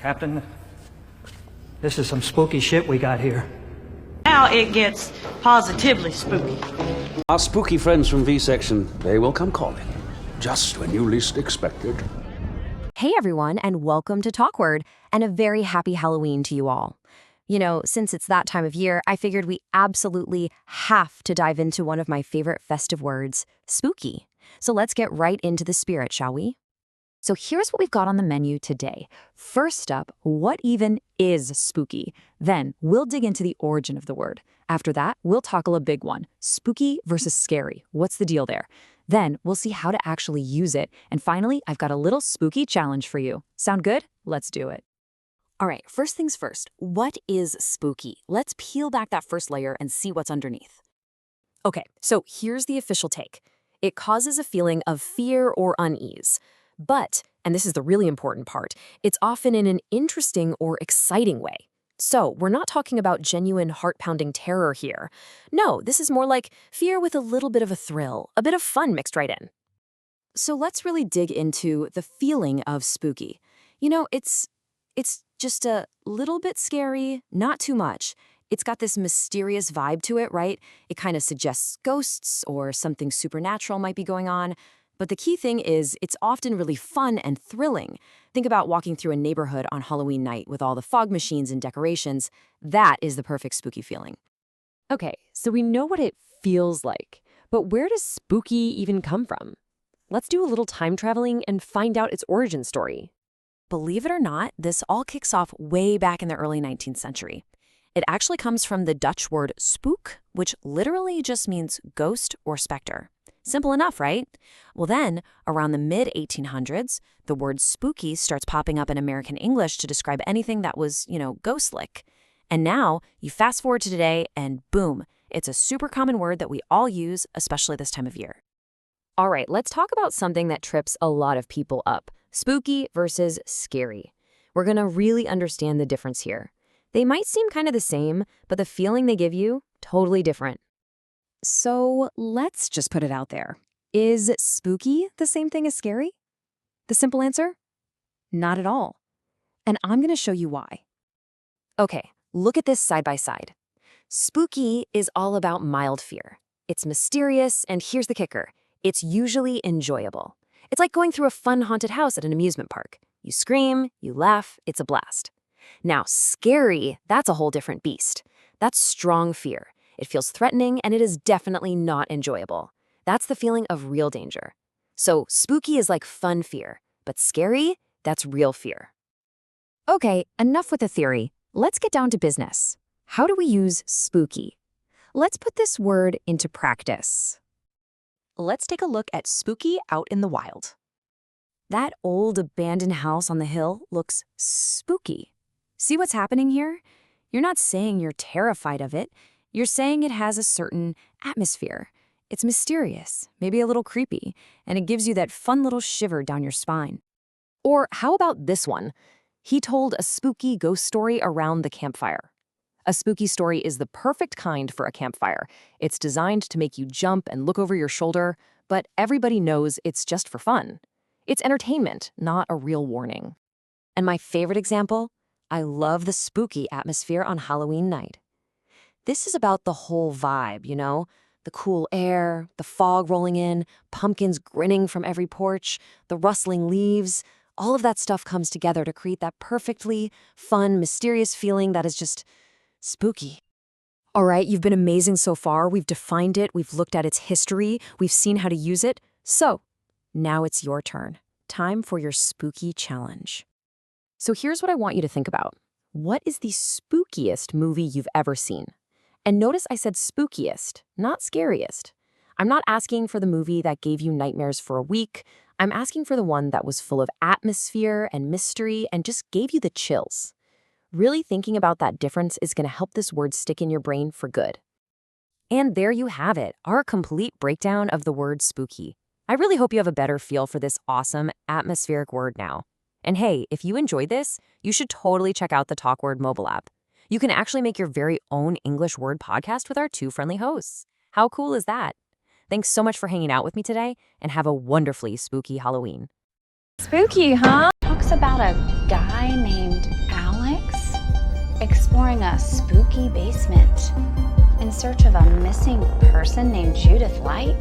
Captain, this is some spooky shit we got here. Now it gets positively spooky. Our spooky friends from V-Section, they will come calling, just when you least expect it. Hey everyone, and welcome to Talkword, and a very happy Halloween to you all. You know, since it's that time of year, I figured we absolutely have to dive into one of my favorite festive words, spooky. So let's get right into the spirit, shall we? So here's what we've got on the menu today. First up, what even is spooky? Then we'll dig into the origin of the word. After that, we'll tackle a big one, spooky versus scary. What's the deal there? Then we'll see how to actually use it. And finally, I've got a little spooky challenge for you. Sound good? Let's do it. All right, first things first, what is spooky? Let's peel back that first layer and see what's underneath. Okay, so here's the official take. It causes a feeling of fear or unease. But, and this is the really important part, it's often in an interesting or exciting way. So we're not talking about genuine heart-pounding terror here. No, this is more like fear with a little bit of a thrill, a bit of fun mixed right in. So let's really dig into the feeling of spooky. You know, it's just a little bit scary, not too much. It's got this mysterious vibe to it, right? It kind of suggests ghosts or something supernatural might be going on. But the key thing is it's often really fun and thrilling. Think about walking through a neighborhood on Halloween night with all the fog machines and decorations. That is the perfect spooky feeling. Okay, so we know what it feels like, but where does spooky even come from? Let's do a little time traveling and find out its origin story. Believe it or not, this all kicks off way back in the early 19th century. It actually comes from the Dutch word spook, which literally just means ghost or specter. Simple enough, right? Well then, around the mid-1800s, the word spooky starts popping up in American English to describe anything that was, ghost-like. And now, you fast forward to today, and boom, it's a super common word that we all use, especially this time of year. All right, let's talk about something that trips a lot of people up. Spooky versus scary. We're going to really understand the difference here. They might seem kind of the same, but the feeling they give you, totally different. So let's just put it out there. Is spooky the same thing as scary? The simple answer? Not at all. And I'm going to show you why. Okay, look at this side by side. Spooky is all about mild fear. It's mysterious, and here's the kicker. It's usually enjoyable. It's like going through a fun haunted house at an amusement park. You scream, you laugh, it's a blast. Now, scary, that's a whole different beast. That's strong fear. It feels threatening, and it is definitely not enjoyable. That's the feeling of real danger. So spooky is like fun fear, but scary, that's real fear. Okay, enough with the theory. Let's get down to business. How do we use spooky? Let's put this word into practice. Let's take a look at spooky out in the wild. That old abandoned house on the hill looks spooky. See what's happening here? You're not saying you're terrified of it. You're saying it has a certain atmosphere. It's mysterious, maybe a little creepy, and it gives you that fun little shiver down your spine. Or how about this one? He told a spooky ghost story around the campfire. A spooky story is the perfect kind for a campfire. It's designed to make you jump and look over your shoulder, but everybody knows it's just for fun. It's entertainment, not a real warning. And my favorite example? I love the spooky atmosphere on Halloween night. This is about the whole vibe, the cool air, the fog rolling in, pumpkins grinning from every porch, the rustling leaves. All of that stuff comes together to create that perfectly fun, mysterious feeling that is just spooky. All right, you've been amazing so far. We've defined it. We've looked at its history. We've seen how to use it. So now it's your turn. Time for your spooky challenge. So here's what I want you to think about. What is the spookiest movie you've ever seen? And notice I said spookiest, not scariest. I'm not asking for the movie that gave you nightmares for a week. I'm asking for the one that was full of atmosphere and mystery and just gave you the chills. Really thinking about that difference is going to help this word stick in your brain for good. And there you have it, our complete breakdown of the word spooky. I really hope you have a better feel for this awesome, atmospheric word now. And hey, if you enjoyed this, you should totally check out the Talkword mobile app. You can actually make your very own English word podcast with our two friendly hosts. How cool is that? Thanks so much for hanging out with me today, and have a wonderfully spooky Halloween. Spooky, huh? Talk it's about a guy named Alex exploring a spooky basement in search of a missing person named Judith Light.